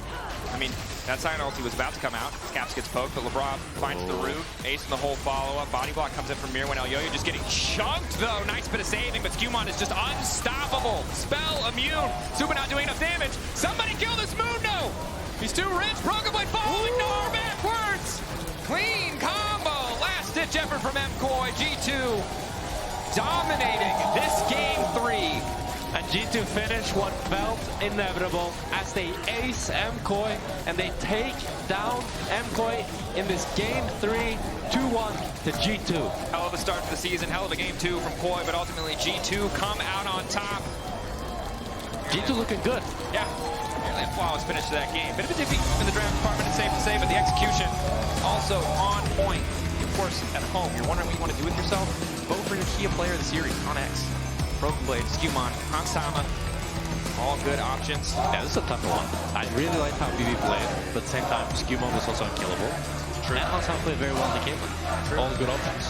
I mean, that Sion ulti was about to come out. Caps gets poked, but Labrov finds the root. Ace in the whole follow-up. Body block comes in from Myrwn. Elyoya just getting chunked, though. Nice bit of saving, but Skewmond is just unstoppable. Spell immune. Supa not doing enough damage. Somebody kill this Mundo! He's too rich. Broken Blade following Gnar backwards. Clean combo. Last-ditch effort from MKOI. G2 dominating this game 3. And G2 finish what felt inevitable as they ace MKOI and they take down MKOI in this game 3, 2-1 to G2. Hell of a start to the season, hell of a game 2 from KOI, but ultimately G2 come out on top. G2 looking good. Yeah, nearly a flawless finish to that game. Bit of a defeat in the draft department, it's safe to say, but the execution also on point. Of course, at home, you're wondering what you want to do with yourself. Vote for your key player of the series on X. Broken Blade, Skewmond, Hansama, all good options. Yeah, this is a tough one. I really liked how BB played, but at the same time, Skewmond was also unkillable. True. And Hansama played very well in the Caitlyn. All good options.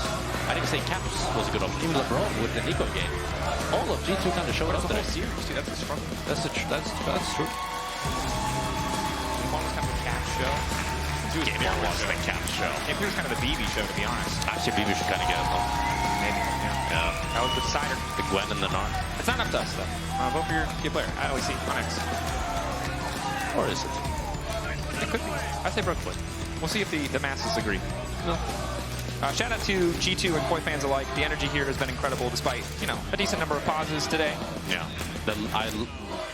I'd even say Caps was a good option. Even Labrov with the Neeko game. All of G2 kind of showed up the there. whole series, too. That's a struggle. That's true. One was kind of a cap show. Game here was the Cap show. Game here was kind of the BB show, to be honest. Actually, BB should kind of get it though. Maybe, yeah. That was the decider. The Gwen and the Gnar. It's not up to us, though. Vote for your key player. LEC on X. Or is it? It could be. I say Broken Blade. We'll see if the masses agree. No. Shout out to G2 and KOI fans alike. The energy here has been incredible despite, you know, a decent number of pauses today. Yeah.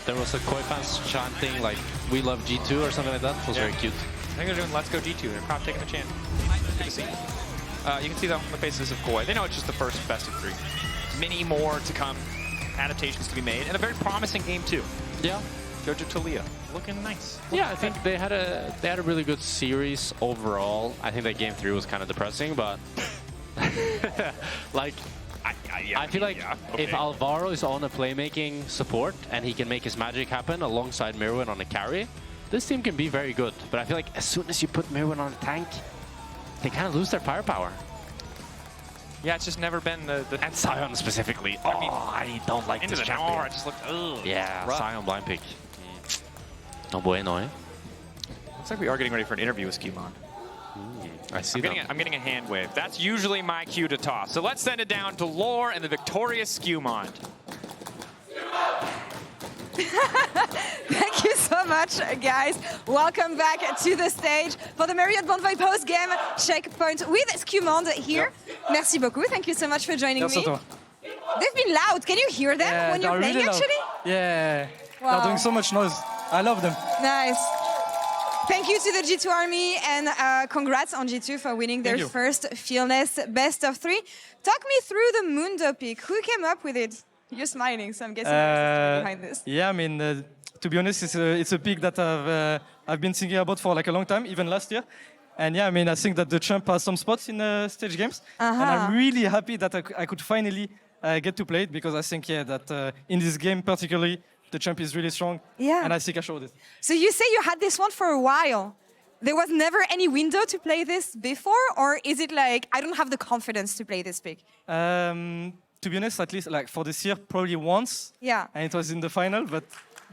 There was a KOI fans chanting like, "We love G2" or something like that. It was very cute. I think they're doing Let's Go G2. They're probably taking a chant. Good to see. You can see though on the faces of KOI. They know it's just the first best of 3. Many more to come. Adaptations to be made. And a very promising game too. Yeah. Jojopyun looking nice. Yeah, I think they had a really good series overall. I think that game 3 was kind of depressing, but like I feel like if Alvaro is on a playmaking support and he can make his magic happen alongside Myrwn on a carry, this team can be very good. But I feel like as soon as you put Myrwn on a tank, they kind of lose their firepower. Yeah, it's just never been the And Sion specifically. Oh, I don't like into this the champion. Gnar. It just looked Yeah, rough. Sion blind pick. No bueno, eh? Looks like we are getting ready for an interview with Skewmond. I see that. I'm getting a hand wave. That's usually my cue to toss. So let's send it down to Laure and the victorious Skewmond. Thank you so much, guys. Welcome back to the stage for the Marriott Bonvoy post-game checkpoint with Skewmond here. Merci beaucoup. Thank you so much for joining me. They've been loud. Can you hear them when you're playing, really actually? Yeah. Wow. They're doing so much noise. I love them. Nice. Thank you to the G2 Army and congrats on G2 for winning their first Fearless Best of 3. Talk me through the Mundo pick. Who came up with it? You're smiling, so I'm guessing there's behind this. Yeah, I mean, to be honest, it's a pick that I've been thinking about for like a long time, even last year. And yeah, I mean, I think that the champ has some spots in stage games. And I'm really happy that I could finally get to play it because I think, yeah, that in this game particularly, the champ is really strong. Yeah. And I think I showed it. So you say you had this one for a while. There was never any window to play this before? Or is it like, I don't have the confidence to play this pick? To be honest, at least like for this year, probably once. Yeah. And it was in the final, but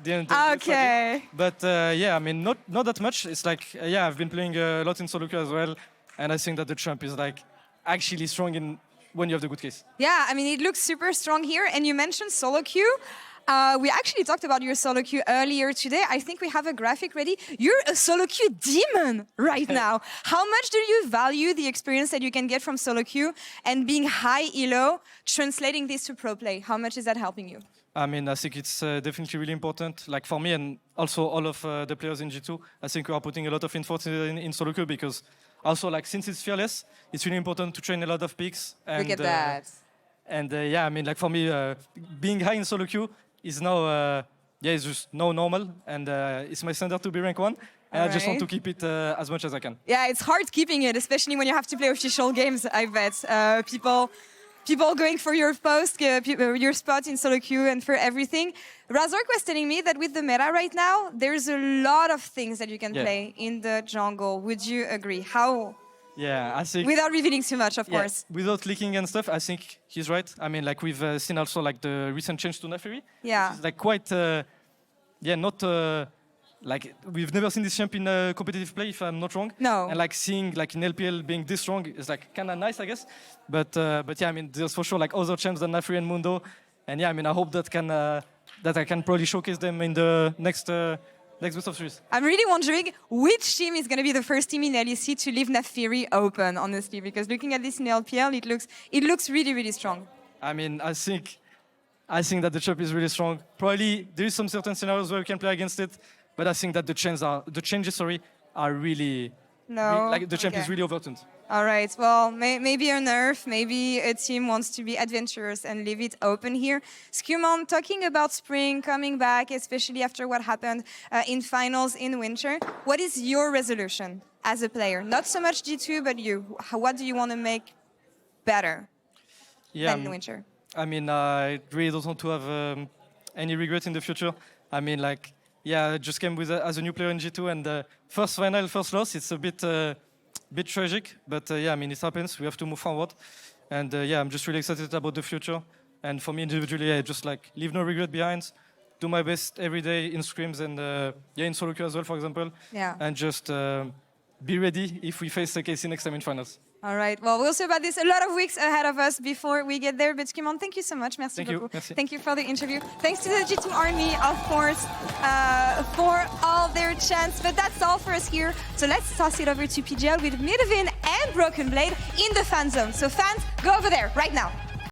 didn't. Okay. But yeah, I mean, not that much. It's like, yeah, I've been playing a lot in solo queue as well. And I think that the champ is like actually strong in when you have the good case. Yeah, I mean, it looks super strong here. And you mentioned solo queue. We actually talked about your solo queue earlier today. I think we have a graphic ready. You're a solo queue demon right now. How much do you value the experience that you can get from solo queue and being high elo, translating this to pro play? How much is that helping you? I mean, I think it's definitely really important. Like for me and also all of the players in G2, I think we are putting a lot of effort in solo queue because also like since it's fearless, it's really important to train a lot of picks. And, look at that. And yeah, I mean, like for me, being high in solo queue is now, yeah, it's just now normal, and it's my standard to be rank 1, and I just want to keep it as much as I can. Yeah, it's hard keeping it, especially when you have to play official games, I bet. People going for your post, your spot in solo queue and for everything. Razork was telling me that with the meta right now, there's a lot of things that you can play in the jungle. Would you agree? How? Yeah, I think... Without revealing too much, of course. Without leaking and stuff, I think he's right. I mean, like we've seen also like the recent change to Naafiri. Yeah. Which is like quite, yeah, not... like we've never seen this champ in competitive play, if I'm not wrong. No. And like seeing like in LPL being this strong is like kind of nice, I guess. But yeah, I mean, there's for sure like other champs than Naafiri and Mundo. And yeah, I mean, I hope that I can probably showcase them in the next best of 3s. I'm really wondering which team is going to be the first team in LEC to leave Naafiri open, honestly, because looking at this in LPL, it looks really, really strong. I mean, I think that the champ is really strong. Probably there is some certain scenarios where we can play against it, but I think that the changes are really, like the champ is really overtuned. All right, well, maybe a nerf, maybe a team wants to be adventurous and leave it open here. Skewmond, talking about Spring coming back, especially after what happened in finals in winter. What is your resolution as a player? Not so much G2, but you. What do you want to make better than winter? I mean, I really don't want to have any regret in the future. I mean, like, yeah, I just came with as a new player in G2, and first final, first loss. It's a bit tragic, but yeah, I mean, it happens. We have to move forward, and yeah, I'm just really excited about the future. And for me individually, I just like leave no regret behind, do my best every day in scrims and yeah, in solo queue as well, for example. Yeah. And just be ready if we face the KC next time in finals. All right. Well, we'll see about this. A lot of weeks ahead of us before we get there. But Skewmond, thank you so much. Merci beaucoup. Merci. Thank you for the interview. Thanks to the G2 Army, of course, for all their chants. But that's all for us here. So let's toss it over to PGL with Myrwn and Broken Blade in the fan zone. So fans, go over there right now.